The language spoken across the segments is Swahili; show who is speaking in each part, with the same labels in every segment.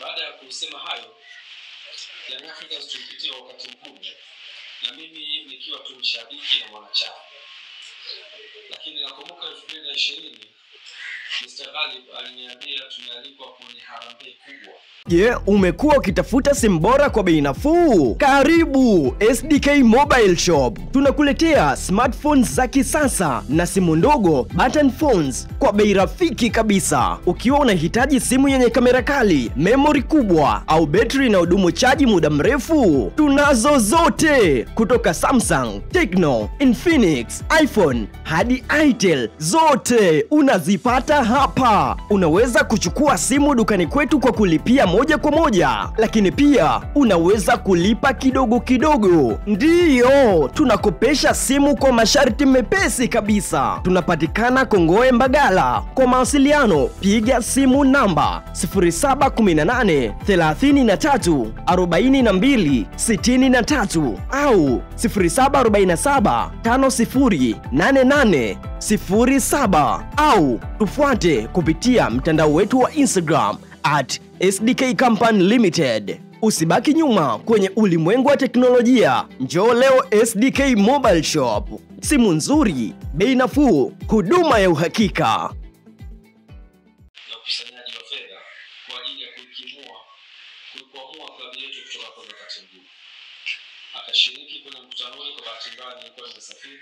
Speaker 1: Baada ya kusema hayo, Young Africans tulipitia wakati mgumu, na mimi nikiwa tu mshabiki na mwanachama. Lakini nakumbuka 2020 Mr. Ghalib aliniambia tumealikwa kwenye harambee kubwa.
Speaker 2: Umekuwa ukitafuta simu bora kwa bei nafuu? Karibu SDK Mobile Shop. Tunakuletea smartphones za kisasa na simu ndogo button phones kwa bei rafiki kabisa. Ukiwa unahitaji simu yenye kamera kali, memory kubwa au battery na hudumu chaji muda mrefu, tunazo zote. Kutoka Samsung, Tecno, Infinix, iPhone hadi Itel, zote unazipata hapa. Unaweza kuchukua simu dukani kwetu kwa kulipia moja kwa moja, lakini pia unaweza kulipa kidogo kidogo. Ndiyo, tunakopesha simu kwa masharti mepesi kabisa. Tunapatikana Kongoe Mbagala. Kwa mawasiliano piga simu namba 0718 33 42 63 au 0747 50 88 07 au tufuate kupitia mtandao wetu wa Instagram @SDK Company Limited. Usibaki nyuma kwenye ulimwengu wa teknolojia. Njoo leo SDK Mobile Shop. Simu nzuri, bei nafuu, huduma ya uhakika.
Speaker 1: Na ukusanyaji wa fedha kwa ajili ya kuikwamua klabu yetu kutoka kwenye wakati mgumu. Akashiriki kwenye mkutano ule. Kwa bahati mbaya nilikuwa nimesafiri,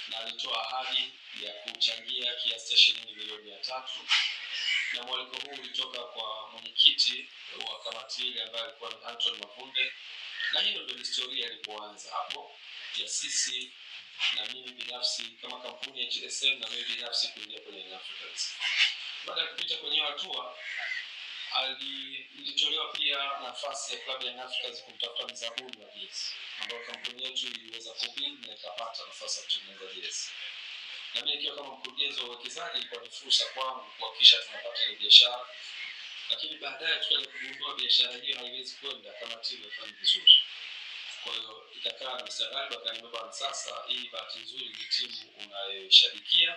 Speaker 1: na alitoa ahadi ya kuchangia kiasi cha shilingi milioni 300, na mwaliko huu ulitoka kwa mwenyekiti wa kamati ile ambaye alikuwa Anton Mavunde. Na hiyo ndio historia ilipoanza hapo, ya sisi na mimi binafsi kama kampuni ya GSM na mimi binafsi kuingia kwenye Young Africans. Baada ya kupita kwenye hatua, ilitolewa pia nafasi ya klabu ya Young Africans kumtafuta mzabuni wa jezi, ambayo kampuni yetu iliweza kubidi na ikapata nafasi ya kutengeneza jezi. Na mimi nikiwa kama mkurugenzi wa uwekezaji, ilikuwa ni fursa kwangu kuhakikisha tunapata ile biashara. Lakini baadaye tukaja kugundua biashara hiyo haiwezi kwenda kama timu ifanye vizuri. Kwa hiyo ikakaa Mr. Ghalib akaniambia, sasa hii bahati nzuri ni timu unayoshabikia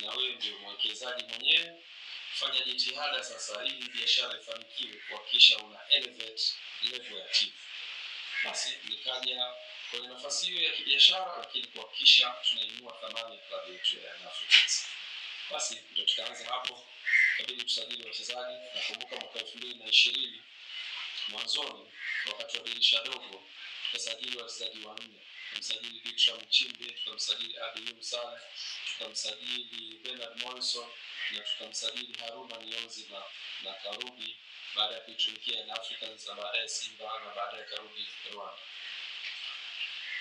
Speaker 1: na wewe ndio mwekezaji mwenyewe, fanya jitihada sasa ili biashara ifanikiwe, kuhakikisha una elevate level ya timu. Basi nikaja kwenye nafasi hiyo ya kibiashara, lakini kuhakikisha tunainua thamani ya klabu yetu ya Young Africans. Basi ndio tukaanza hapo, kabidi tusajili wachezaji. Nakumbuka mwaka 2020 mwanzoni, wakati wa dirisha dogo, tukasajili wachezaji 4. Tukamsajili Bertrand Mchimbe, tukamsajili Abdul Saleh, tukamsajili Bernard Morrison, na tukamsajili Haruna Nionzi na Karudi, baada ya kuitumikia Young Africans na baadaye Simba na baadaye Karudi Rwanda.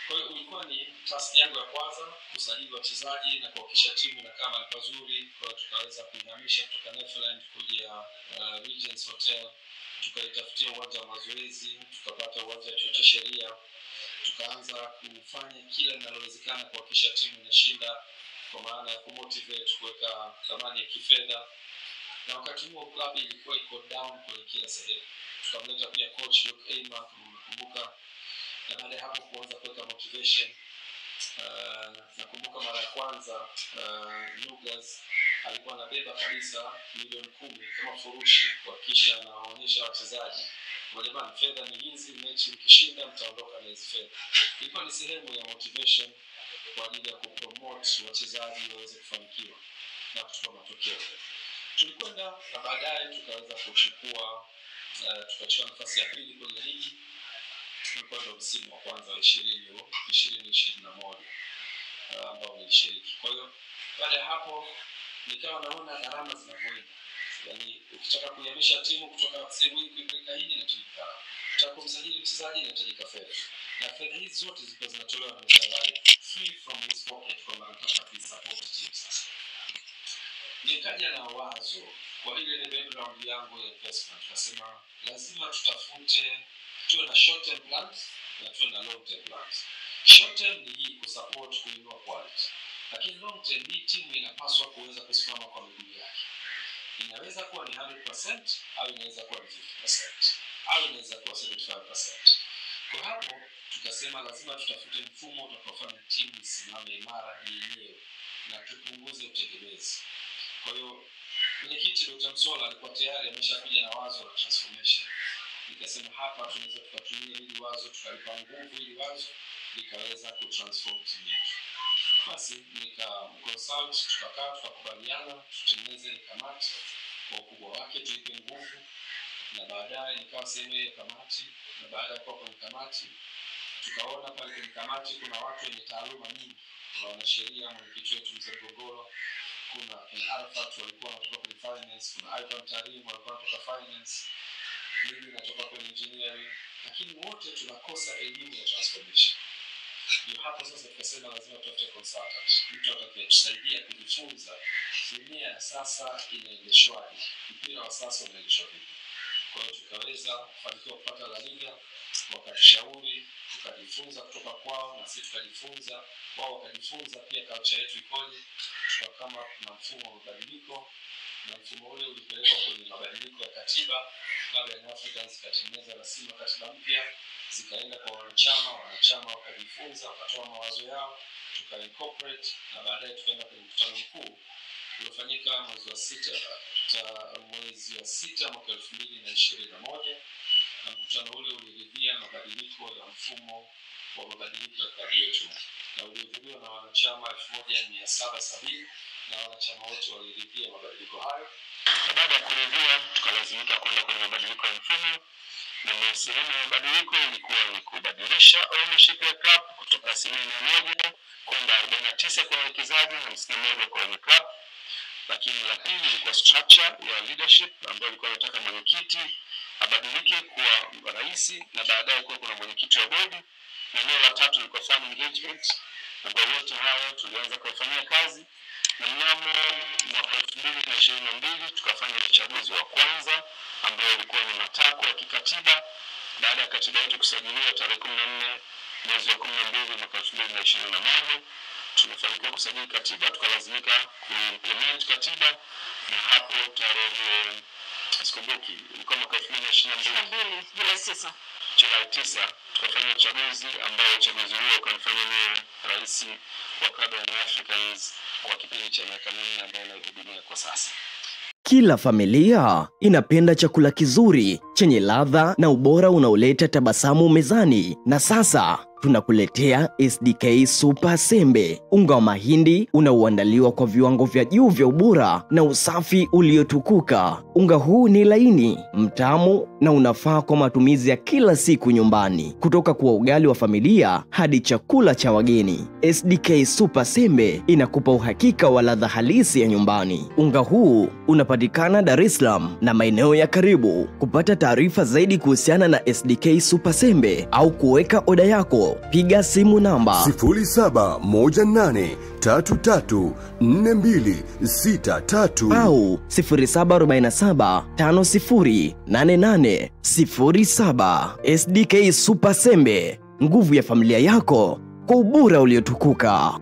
Speaker 1: Kwa hiyo ilikuwa ni task yangu ya kwanza kusajili wachezaji na kuhakikisha timu inakaa mahali pazuri. Kwa hiyo tukaweza kuihamisha kutoka Neverland kuja Regents Hotel, tukaitafutia uwanja wa mazoezi, tukapata uwanja wa chuo cha sheria, tukaanza kufanya kila linalowezekana kuhakikisha timu inashinda, kwa maana ya kumotivate, kuweka thamani ya kifedha. Na wakati huo klabu ilikuwa iko down kwenye kila sehemu. Tukamleta pia coach Luke Ayma, kumkumbuka. Na baada ya hapo kuanza kuweka motivation. Nakumbuka mara ya kwanza Nugas alikuwa anabeba kabisa milioni 10 kama furushi, kuhakikisha anaonyesha wachezaji, "Bwana, fedha ni hizi, mechi mkishinda mtaondoka na hizi fedha." Ilikuwa ni sehemu ya motivation kwa ajili ya kupromote wachezaji waweze kufanikiwa na kuchukua matokeo. Tulikwenda na baadaye tukaweza tukachukua nafasi ya pili kwenye ligi. Tulikuwa ndo msimu wa kwanza wa 2021 ambao nilishiriki. Kwa hiyo baada ya hapo nikawa naona gharama zinavyoenda. Yaani ukitaka kuihamisha timu kutoka sehemu hii kuipeleka hii inahitajika. Ukitaka kumsajili mchezaji inahitajika fedha. Na fedha hizi zote zilikuwa zinatolewa na Mr. Ghalib free from his pocket, kwa maana tunataka support team sasa. Nikaja na wazo kwa ile background yangu ya investment. Tukasema lazima tutafute, tuwe na short term plans na tuwe na long term plans. Short term ni hii kusupport, kuinua quality. Lakini long term ni timu inapaswa kuweza kusimama kwa miguu yake. Inaweza kuwa ni 100% au inaweza kuwa ni 50% au inaweza kuwa 75%. Kwa hapo tukasema lazima tutafute mfumo utakaofanya timu isimame imara yenyewe na tupunguze utegemezi. Kwa hiyo mwenyekiti Dr. Msola alikuwa tayari ameshakuja na wazo la transformation. tukasema hapa tunaweza tukatumia hili wazo, tukalipa nguvu hili wazo likaweza kutransform timu yetu. Basi nikamconsult, tukakaa tukakubaliana tutengeneze kamati kwa ukubwa wake, tuipe nguvu, na baadaye nikawa sehemu ya kamati. Na baada ya kuwa kwenye kamati tukaona pale kwenye kamati kuna watu wenye taaluma nyingi. Kuna wanasheria, mwenyekiti wetu Mzee Mgogoro, kuna Arafat walikuwa wanatoka kwenye finance, kuna Ivan Tarim walikuwa wanatoka finance, mimi natoka kwenye engineering, lakini wote tunakosa elimu ya transformation. Ndio hapo sasa tukasema lazima tutafute consultant, mtu atakayetusaidia kujifunza dunia ya sasa inaendeshwaje, mpira wa sasa unaendeshwa vipi. Kwa hiyo tukaweza kufanikiwa kupata La Liga, wakatushauri, tukajifunza kutoka kwao na sisi tukajifunza, wao wakajifunza pia culture yetu ikoje. Tukakama na mfumo wa mabadiliko, na mfumo ule ulipelekwa kwenye mabadiliko ya katiba. Klabu ya Young Africans ikatengeneza rasimu ya katiba mpya, zikaenda kwa wanachama wakajifunza, wakatoa mawazo yao, tuka-incorporate, na baadaye tukaenda kwenye mkutano mkuu uliofanyika mwezi wa sita mwaka 2021, na mkutano ule uliridhia mabadiliko ya mfumo wa mabadiliko ya klabu yetu, na ulihudhuriwa na wanachama 1770, na wanachama wote waliridhia mabadiliko hayo. Baada ya kuridhia tukalazimika kwenda kwenye mabadiliko ya mfumo, na sehemu ya mabadiliko ilikuwa ni kubadilisha ownership ya club kutoka 100% kwenda 49% kwa wawekezaji na 51% kwa wenye club. Lakini la pili ilikuwa structure ya leadership, ambayo ilikuwa inataka mwenyekiti abadilike kuwa rais, na baadaye kuwa kuna mwenyekiti wa bodi. Na eneo la tatu ilikuwa fan engagement, ambayo yote hayo tulianza kufanyia kazi. Na mnamo mwaka 2022 tukafanya uchaguzi wa kwanza ambao ulikuwa ni matakwa ya kikatiba. Baada ya katiba yetu kusajiliwa tarehe 14 mwezi wa 12 mwaka 2021, tulifanikiwa kusajili katiba, tukalazimika kuimplement katiba, na hapo tarehe sikumbuki ilikuwa mwaka 2022 Julai 9 tukafanya uchaguzi, ambao uchaguzi huo ukanifanya niwe rais wa klabu ya Young Africans kwa kipindi cha miaka 4 ambayo nahudumia kwa sasa.
Speaker 2: Kila familia inapenda chakula kizuri chenye ladha na ubora unaoleta tabasamu mezani, na sasa tunakuletea SDK Super Sembe, unga wa mahindi unaoandaliwa kwa viwango vya juu vya ubora na usafi uliotukuka. Unga huu ni laini, mtamu na unafaa kwa matumizi ya kila siku nyumbani, kutoka kwa ugali wa familia hadi chakula cha wageni. SDK Super Sembe inakupa uhakika wa ladha halisi ya nyumbani. Unga huu unapatikana Dar es Salaam na maeneo ya karibu. Kupata taarifa zaidi kuhusiana na SDK Super Sembe au kuweka oda yako, piga simu namba
Speaker 3: 0718334263
Speaker 2: au 0747508807. SDK Super Sembe, nguvu ya familia yako kwa ubora uliotukuka.